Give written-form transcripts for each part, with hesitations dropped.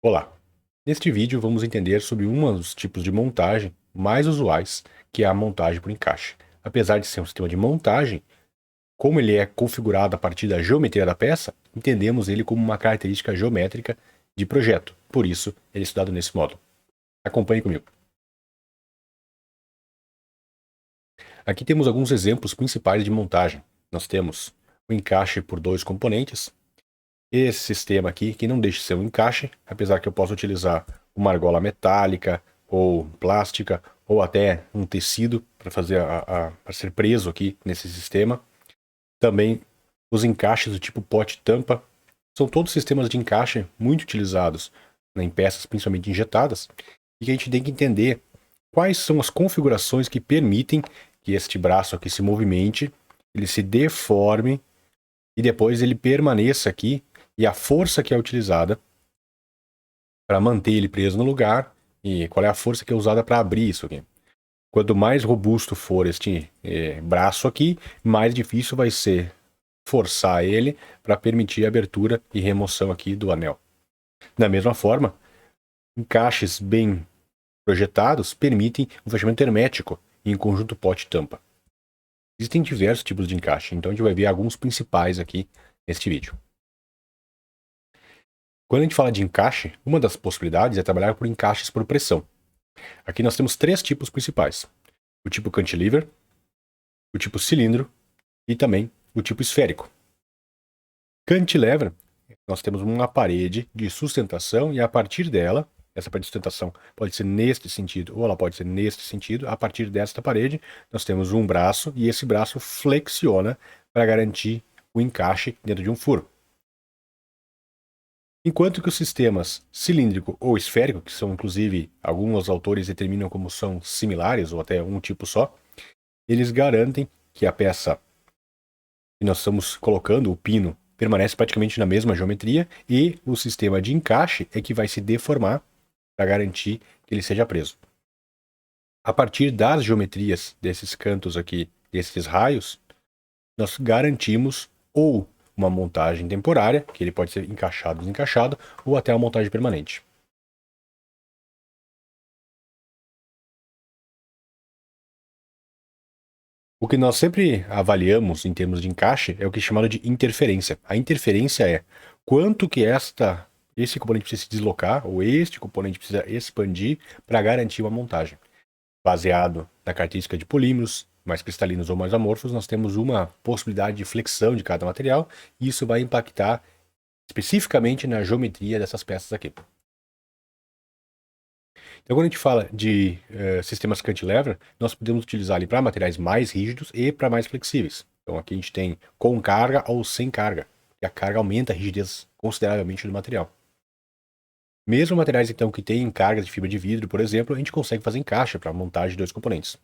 Olá! Neste vídeo vamos entender sobre um dos tipos de montagem mais usuais, que é a montagem por encaixe. Apesar de ser um sistema de montagem, como ele é configurado a partir da geometria da peça, entendemos ele como uma característica geométrica de projeto. Por isso, ele é estudado nesse modo. Acompanhe comigo. Aqui temos alguns exemplos principais de montagem. Nós temos o encaixe por dois componentes. Esse sistema aqui, que não deixa de ser um encaixe, apesar que eu possa utilizar uma argola metálica, ou plástica, ou até um tecido para fazer para ser preso aqui nesse sistema. Também os encaixes do tipo pote-tampa são todos sistemas de encaixe muito utilizados em peças principalmente injetadas, e que a gente tem que entender quais são as configurações que permitem que este braço aqui se movimente, ele se deforme e depois ele permaneça aqui, e a força que é utilizada para manter ele preso no lugar e qual é a força que é usada para abrir isso aqui. Quanto mais robusto for este braço aqui, mais difícil vai ser forçar ele para permitir a abertura e remoção aqui do anel. Da mesma forma, encaixes bem projetados permitem o fechamento hermético em conjunto pote-tampa. Existem diversos tipos de encaixe, então a gente vai ver alguns principais aqui neste vídeo. Quando a gente fala de encaixe, uma das possibilidades é trabalhar por encaixes por pressão. Aqui nós temos três tipos principais: o tipo cantilever, o tipo cilindro e também o tipo esférico. Cantilever, nós temos uma parede de sustentação e a partir dela, essa parede de sustentação pode ser neste sentido ou ela pode ser neste sentido, a partir desta parede nós temos um braço e esse braço flexiona para garantir o encaixe dentro de um furo. Enquanto que os sistemas cilíndrico ou esférico, que são inclusive alguns autores determinam como são similares ou até um tipo só, eles garantem que a peça que nós estamos colocando, o pino, permanece praticamente na mesma geometria e o sistema de encaixe é que vai se deformar para garantir que ele seja preso. A partir das geometrias desses cantos aqui, desses raios, nós garantimos ou uma montagem temporária, que ele pode ser encaixado ou desencaixado, ou até uma montagem permanente. O que nós sempre avaliamos em termos de encaixe é o que é chamado de interferência. A interferência é quanto que esse componente precisa se deslocar, ou este componente precisa expandir para garantir uma montagem. Baseado na característica de polímeros, mais cristalinos ou mais amorfos, nós temos uma possibilidade de flexão de cada material, e isso vai impactar especificamente na geometria dessas peças aqui. Então, quando a gente fala de sistemas cantilever, nós podemos utilizar ele para materiais mais rígidos e para mais flexíveis. Então, aqui a gente tem com carga ou sem carga, e a carga aumenta a rigidez consideravelmente do material. Mesmo materiais então que têm cargas de fibra de vidro, por exemplo, a gente consegue fazer encaixe para montagem de dois componentes.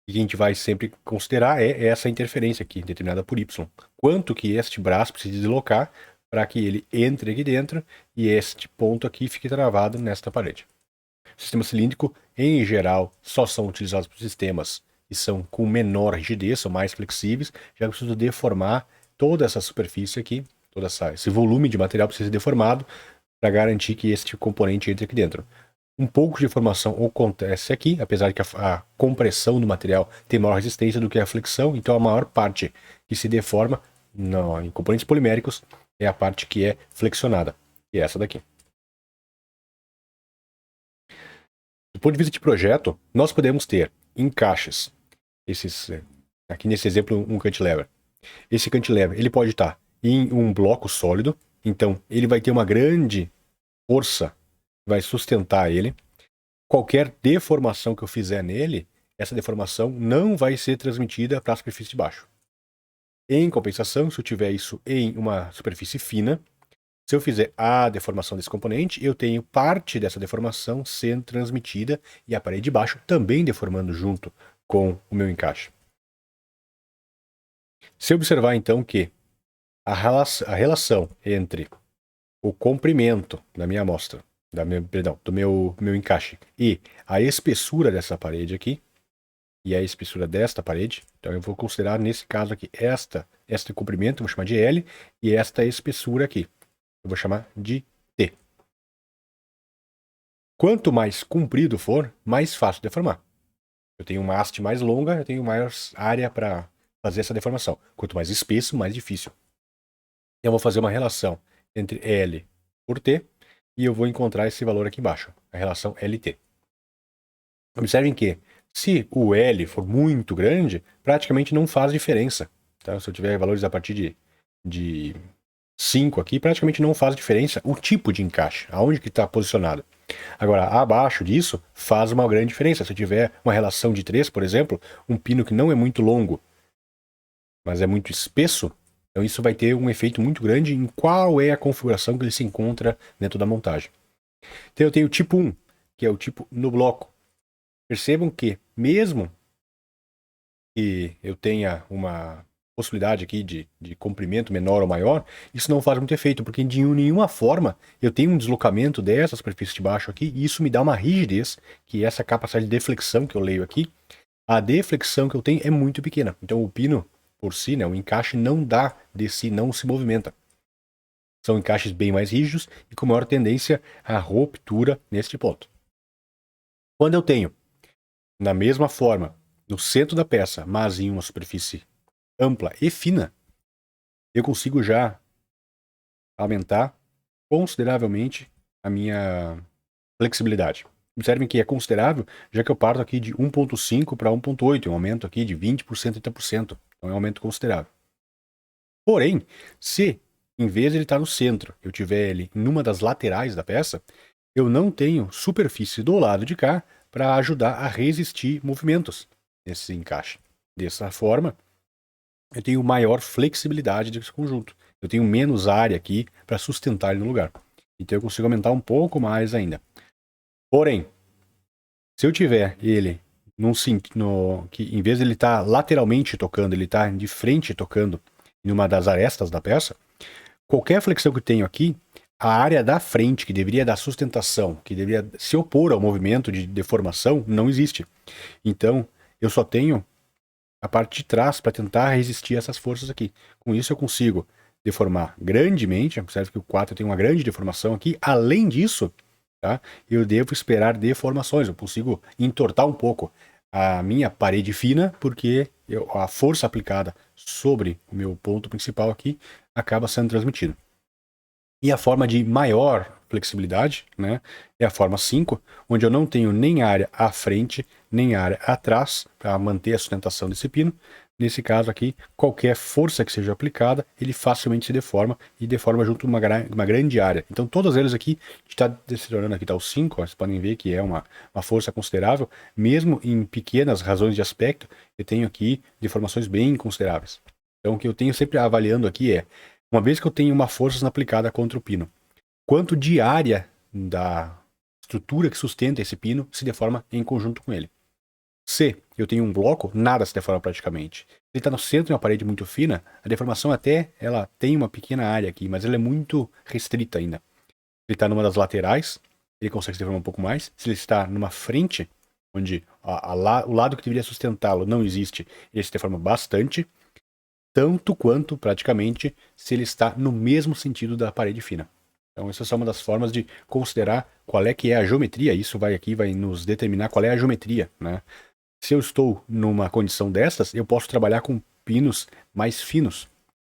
E o que a gente vai sempre considerar é essa interferência aqui, determinada por Y. Quanto que este braço precisa deslocar para que ele entre aqui dentro e este ponto aqui fique travado nesta parede. O sistema cilíndrico, em geral, só são utilizados por sistemas que são com menor rigidez, são mais flexíveis, já preciso deformar toda essa superfície aqui, todo esse volume de material precisa ser deformado para garantir que este componente entre aqui dentro. Um pouco de deformação acontece aqui, apesar de que a compressão do material tem maior resistência do que a flexão, então a maior parte que se deforma em componentes poliméricos é a parte que é flexionada, que é essa daqui. Do ponto de vista de projeto, nós podemos ter encaixes, aqui nesse exemplo um cantilever. Esse cantilever ele pode estar em um bloco sólido, então ele vai ter uma grande força, vai sustentar ele. Qualquer deformação que eu fizer nele, essa deformação não vai ser transmitida para a superfície de baixo. Em compensação, se eu tiver isso em uma superfície fina, se eu fizer a deformação desse componente, eu tenho parte dessa deformação sendo transmitida e a parede de baixo também deformando junto com o meu encaixe. Se eu observar então que a relação entre o comprimento da minha amostra, do meu encaixe e a espessura dessa parede aqui, e a espessura desta parede, então eu vou considerar nesse caso aqui este comprimento, eu vou chamar de L, e esta espessura aqui eu vou chamar de T. Quanto mais comprido for, mais fácil deformar. Eu tenho uma haste mais longa, eu tenho maior área para fazer essa deformação. Quanto mais espesso, mais difícil. Eu vou fazer uma relação entre L por T e eu vou encontrar esse valor aqui embaixo, a relação LT. Observem que, se o L for muito grande, praticamente não faz diferença. Tá? Se eu tiver valores a partir de 5 aqui, praticamente não faz diferença o tipo de encaixe, aonde que está posicionado. Agora, abaixo disso, faz uma grande diferença. Se eu tiver uma relação de 3, por exemplo, um pino que não é muito longo, mas é muito espesso, então isso vai ter um efeito muito grande em qual é a configuração que ele se encontra dentro da montagem. Então eu tenho o tipo 1, que é o tipo no bloco. Percebam que, mesmo que eu tenha uma possibilidade aqui de comprimento menor ou maior, isso não faz muito efeito, porque de nenhuma forma eu tenho um deslocamento dessa superfície de baixo aqui, e isso me dá uma rigidez, que é essa capacidade de deflexão que eu leio aqui, a deflexão que eu tenho é muito pequena. Então o pino, por si, né, o encaixe não dá de si, não se movimenta. São encaixes bem mais rígidos e com maior tendência à ruptura neste ponto. Quando eu tenho, na mesma forma, no centro da peça, mas em uma superfície ampla e fina, eu consigo já aumentar consideravelmente a minha flexibilidade. Observem que é considerável, já que eu parto aqui de 1.5 para 1.8, um aumento aqui de 20%, 30%. Então é um aumento considerável. Porém, se em vez de ele estar no centro, eu tiver ele em uma das laterais da peça, eu não tenho superfície do lado de cá para ajudar a resistir movimentos nesse encaixe. Dessa forma, eu tenho maior flexibilidade desse conjunto. Eu tenho menos área aqui para sustentar ele no lugar. Então eu consigo aumentar um pouco mais ainda. Porém, se eu tiver ele que em vez de ele estar lateralmente tocando, ele está de frente tocando em uma das arestas da peça, qualquer flexão que eu tenho aqui, a área da frente, que deveria dar sustentação, que deveria se opor ao movimento de deformação, não existe. Então, eu só tenho a parte de trás para tentar resistir a essas forças aqui. Com isso, eu consigo deformar grandemente. Observe que o 4 tem uma grande deformação aqui. Além disso, tá, eu devo esperar deformações. Eu consigo entortar um pouco a minha parede fina, porque a força aplicada sobre o meu ponto principal aqui acaba sendo transmitida. E a forma de maior flexibilidade, né, é a forma 5, onde eu não tenho nem área à frente, nem área atrás, para manter a sustentação desse pino. Nesse caso aqui, qualquer força que seja aplicada, ele facilmente se deforma e deforma junto uma grande área. Então, todas elas aqui, a gente está desenvolvendo aqui, está o 5, vocês podem ver que é uma força considerável, mesmo em pequenas razões de aspecto, eu tenho aqui deformações bem consideráveis. Então, o que eu tenho sempre avaliando aqui é, uma vez que eu tenho uma força aplicada contra o pino, quanto de área da estrutura que sustenta esse pino se deforma em conjunto com ele. Se eu tenho um bloco, nada se deforma praticamente. Se ele está no centro de uma parede muito fina, a deformação até ela tem uma pequena área aqui, mas ela é muito restrita ainda. Se ele está numa das laterais, ele consegue se deformar um pouco mais. Se ele está numa frente, onde o lado que deveria sustentá-lo não existe, ele se deforma bastante, tanto quanto praticamente se ele está no mesmo sentido da parede fina. Então essa é uma das formas de considerar qual é que é a geometria. Isso vai nos determinar qual é a geometria, né? Se eu estou numa condição dessas, eu posso trabalhar com pinos mais finos,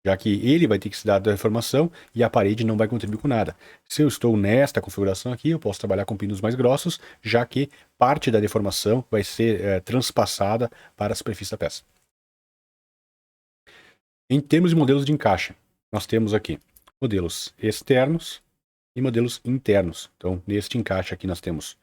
já que ele vai ter que se dar da deformação e a parede não vai contribuir com nada. Se eu estou nesta configuração aqui, eu posso trabalhar com pinos mais grossos, já que parte da deformação vai ser transpassada para a superfície da peça. Em termos de modelos de encaixe, nós temos aqui modelos externos e modelos internos. Então, neste encaixe aqui nós temos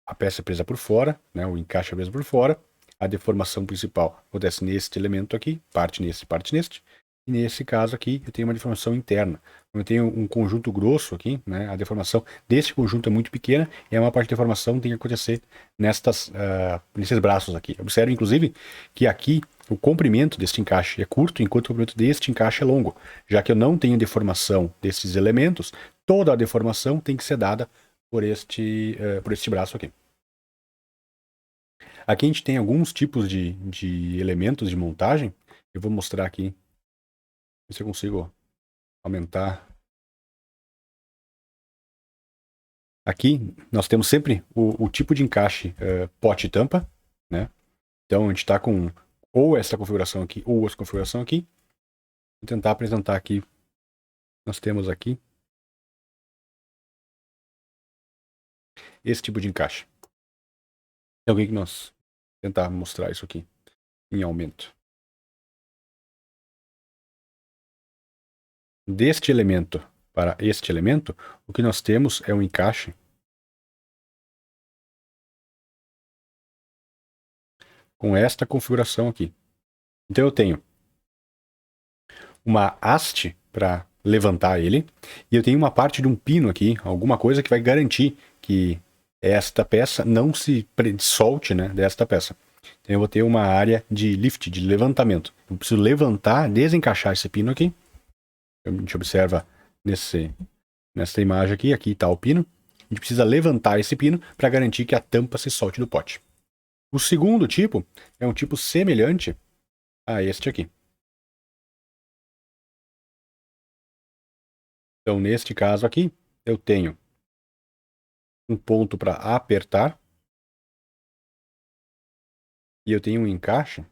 a peça presa por fora, né, o encaixe preso por fora, a deformação principal acontece neste elemento aqui, parte neste, e nesse caso aqui eu tenho uma deformação interna. Eu tenho um conjunto grosso aqui, né, a deformação desse conjunto é muito pequena, e a maior parte da deformação tem que acontecer nesses braços aqui. Observe, inclusive, que aqui o comprimento deste encaixe é curto, enquanto o comprimento deste encaixe é longo. Já que eu não tenho deformação desses elementos, toda a deformação tem que ser dada por este braço aqui. Aqui a gente tem alguns tipos de elementos de montagem. Eu vou mostrar aqui, se eu consigo aumentar Aqui nós temos sempre o tipo de encaixe pote e tampa, né? Então a gente está com ou essa configuração aqui ou essa configuração aqui. Vou tentar apresentar aqui. Nós temos aqui esse tipo de encaixe. Então o que nós tentar mostrar isso aqui em aumento. Deste elemento para este elemento, o que nós temos é um encaixe com esta configuração aqui. Então eu tenho uma haste para levantar ele, e eu tenho uma parte de um pino aqui, alguma coisa que vai garantir que esta peça não se solte, né, desta peça. Então eu vou ter uma área de lift, de levantamento. Eu preciso levantar, desencaixar esse pino aqui. A gente observa nessa imagem aqui está o pino. A gente precisa levantar esse pino para garantir que a tampa se solte do pote. O segundo tipo é um tipo semelhante a este aqui. Então, neste caso aqui, eu tenho um ponto para apertar e eu tenho um encaixe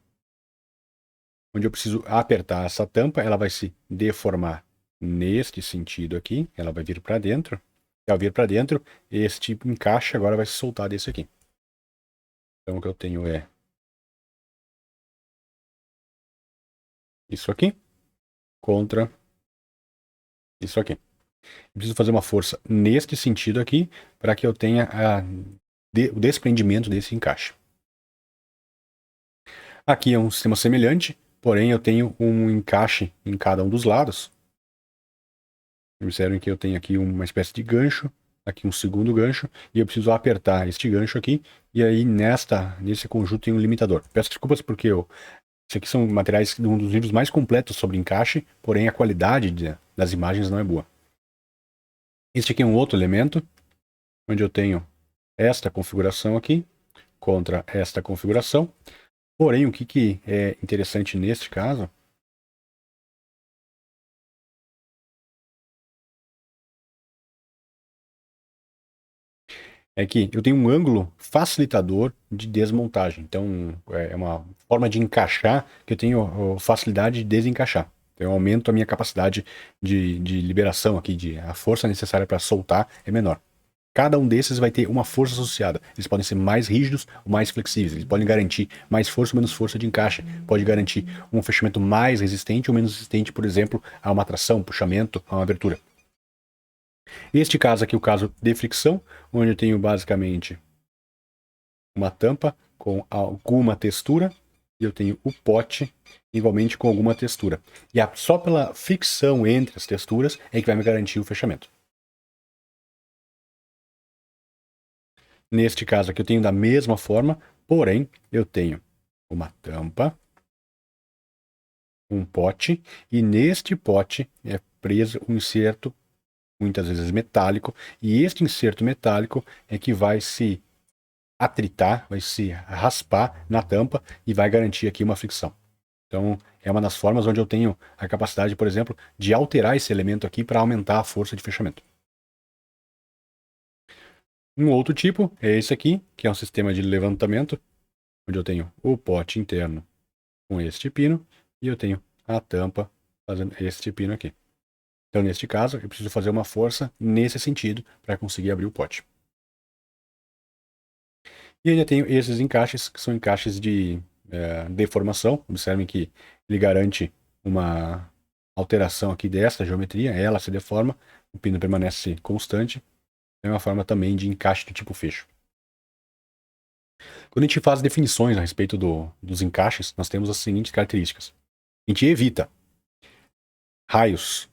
onde eu preciso apertar essa tampa, ela vai se deformar neste sentido aqui, ela vai vir para dentro. Ao vir para dentro, este encaixe agora vai se soltar desse aqui. Então, o que eu tenho é isso aqui contra isso aqui. Eu preciso fazer uma força neste sentido aqui para que eu tenha o desprendimento desse encaixe. Aqui é um sistema semelhante, porém eu tenho um encaixe em cada um dos lados. Observem que eu tenho aqui uma espécie de gancho, aqui um segundo gancho, e eu preciso apertar este gancho aqui, e aí nesse conjunto tem um limitador. Peço desculpas porque isso aqui são materiais de um dos livros mais completos sobre encaixe, porém a qualidade das imagens não é boa. Este aqui é um outro elemento, onde eu tenho esta configuração aqui contra esta configuração. Porém, o que é interessante neste caso é que eu tenho um ângulo facilitador de desmontagem. Então, é uma forma de encaixar que eu tenho facilidade de desencaixar. Então, eu aumento a minha capacidade de liberação aqui, a força necessária para soltar é menor. Cada um desses vai ter uma força associada. Eles podem ser mais rígidos ou mais flexíveis. Eles podem garantir mais força ou menos força de encaixe. Pode garantir um fechamento mais resistente ou menos resistente, por exemplo, a uma tração, puxamento, a uma abertura. Este caso aqui é o caso de fricção, onde eu tenho basicamente uma tampa com alguma textura e eu tenho o pote igualmente com alguma textura. E só pela fricção entre as texturas é que vai me garantir o fechamento. Neste caso aqui eu tenho da mesma forma, porém eu tenho uma tampa, um pote, e neste pote é preso um inserto, muitas vezes metálico, e este inserto metálico é que vai se atritar, vai se raspar na tampa e vai garantir aqui uma fricção. Então, é uma das formas onde eu tenho a capacidade, por exemplo, de alterar esse elemento aqui para aumentar a força de fechamento. Um outro tipo é esse aqui, que é um sistema de levantamento, onde eu tenho o pote interno com este pino e eu tenho a tampa fazendo este pino aqui. Então, neste caso, eu preciso fazer uma força nesse sentido para conseguir abrir o pote. E ainda tenho esses encaixes, que são encaixes de deformação. Observem que ele garante uma alteração aqui desta geometria, ela se deforma, o pino permanece constante. É uma forma também de encaixe do tipo fecho. Quando a gente faz definições a respeito dos encaixes, nós temos as seguintes características. A gente evita raios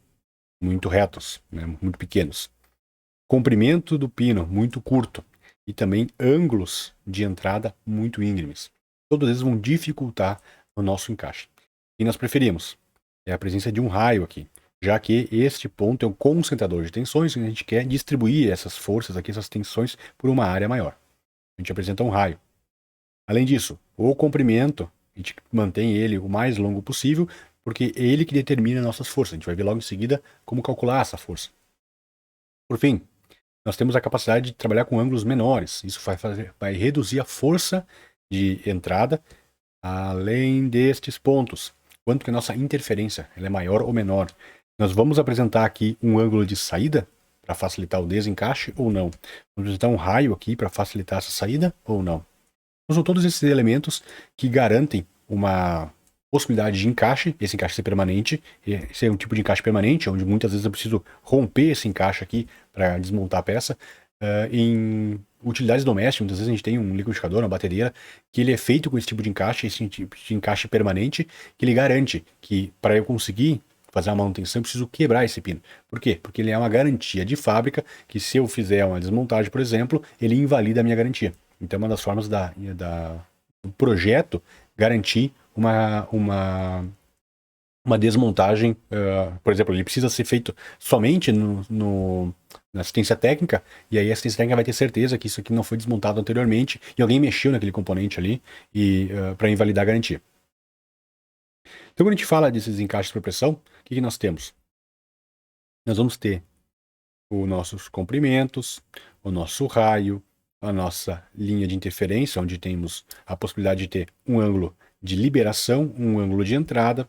muito retos, né, muito pequenos. Comprimento do pino muito curto. E também ângulos de entrada muito íngremes. Todos eles vão dificultar o nosso encaixe. E nós preferimos a presença de um raio aqui, já que este ponto é um concentrador de tensões e a gente quer distribuir essas forças aqui, essas tensões, por uma área maior. A gente apresenta um raio. Além disso, o comprimento, a gente mantém ele o mais longo possível, porque é ele que determina nossas forças. A gente vai ver logo em seguida como calcular essa força. Por fim, nós temos a capacidade de trabalhar com ângulos menores. Isso vai reduzir a força de entrada além destes pontos. Quanto que a nossa interferência ela é maior ou menor. Nós vamos apresentar aqui um ângulo de saída para facilitar o desencaixe ou não. Vamos apresentar um raio aqui para facilitar essa saída ou não. Então, são todos esses elementos que garantem uma possibilidade de encaixe, esse encaixe ser permanente, esse é um tipo de encaixe permanente, onde muitas vezes eu preciso romper esse encaixe aqui para desmontar a peça. Em utilidades domésticas, muitas vezes a gente tem um liquidificador, uma bateria, que ele é feito com esse tipo de encaixe, esse tipo de encaixe permanente, que ele garante que para eu conseguir fazer a manutenção eu preciso quebrar esse pino. Por quê? Porque ele é uma garantia de fábrica que se eu fizer uma desmontagem, por exemplo, ele invalida a minha garantia. Então, uma das formas do projeto garantir uma desmontagem, por exemplo, ele precisa ser feito somente na assistência técnica, e aí a assistência técnica vai ter certeza que isso aqui não foi desmontado anteriormente e alguém mexeu naquele componente ali para invalidar a garantia. Então, quando a gente fala desses encaixes por pressão, o que nós temos? Nós vamos ter os nossos comprimentos, o nosso raio, a nossa linha de interferência, onde temos a possibilidade de ter um ângulo de liberação, um ângulo de entrada.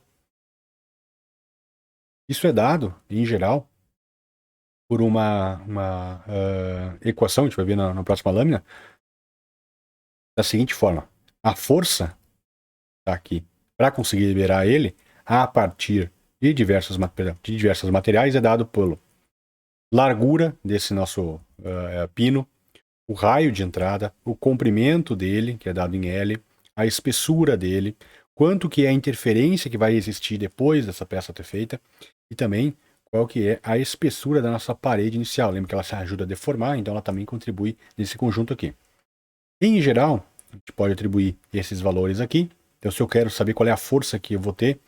Isso é dado, em geral, por uma equação, a gente vai ver na próxima lâmina, da seguinte forma. A força está aqui para conseguir liberar ele a partir de diversos materiais é dado pelo largura desse nosso pino, o raio de entrada, o comprimento dele, que é dado em L, a espessura dele, quanto que é a interferência que vai existir depois dessa peça ter feita, e também qual que é a espessura da nossa parede inicial. Lembra que ela se ajuda a deformar, então ela também contribui nesse conjunto aqui. Em geral, a gente pode atribuir esses valores aqui. Então, se eu quero saber qual é a força que eu vou ter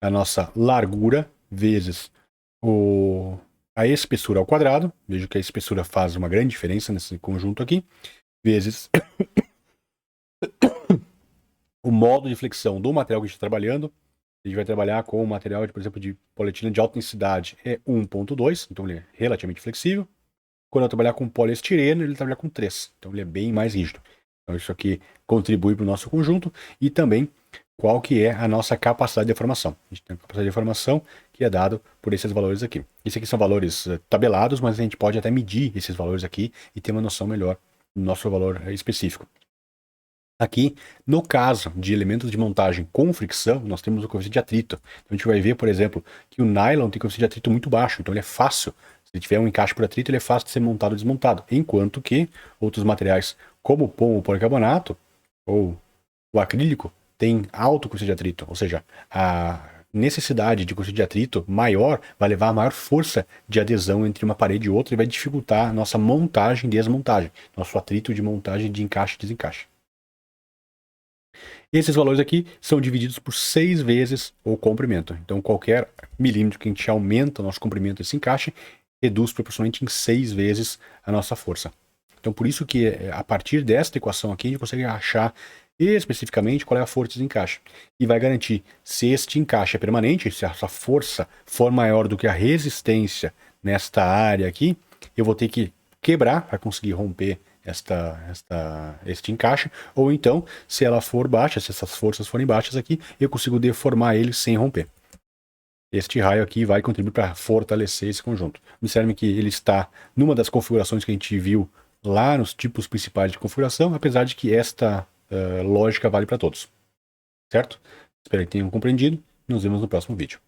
a nossa largura vezes a espessura ao quadrado. Vejo que a espessura faz uma grande diferença nesse conjunto aqui. Vezes o modo de flexão do material que a gente está trabalhando. A gente vai trabalhar com um material, por exemplo, de polietileno de alta densidade, é 1.2, então ele é relativamente flexível. Quando eu trabalhar com poliestireno, ele trabalha com 3, então ele é bem mais rígido. Então isso aqui contribui para o nosso conjunto e também qual que é a nossa capacidade de deformação. A gente tem uma capacidade de deformação que é dado por esses valores aqui. Esses aqui são valores tabelados, mas a gente pode até medir esses valores aqui e ter uma noção melhor do nosso valor específico. Aqui, no caso de elementos de montagem com fricção, nós temos o coeficiente de atrito. Então, a gente vai ver, por exemplo, que o nylon tem coeficiente de atrito muito baixo, então ele é fácil. Se ele tiver um encaixe por atrito, ele é fácil de ser montado ou desmontado. Enquanto que outros materiais, como o pomo ou policarbonato, ou o acrílico, tem alto coeficiente de atrito. Ou seja, a necessidade de coeficiente de atrito maior vai levar a maior força de adesão entre uma parede e outra e vai dificultar a nossa montagem e desmontagem. Nosso atrito de montagem de encaixe e desencaixe. Esses valores aqui são divididos por 6 vezes o comprimento. Então, qualquer milímetro que a gente aumenta o nosso comprimento desse encaixe, reduz proporcionalmente em 6 vezes a nossa força. Então, por isso que a partir desta equação aqui, a gente consegue achar especificamente qual é a força de encaixe. E vai garantir se este encaixe é permanente, se essa força for maior do que a resistência nesta área aqui, eu vou ter que quebrar para conseguir romper este encaixe, ou então, se ela for baixa, se essas forças forem baixas aqui, eu consigo deformar ele sem romper. Este raio aqui vai contribuir para fortalecer esse conjunto. Observe que ele está numa das configurações que a gente viu lá nos tipos principais de configuração, apesar de que esta lógica vale para todos. Certo? Espero que tenham compreendido. Nos vemos no próximo vídeo.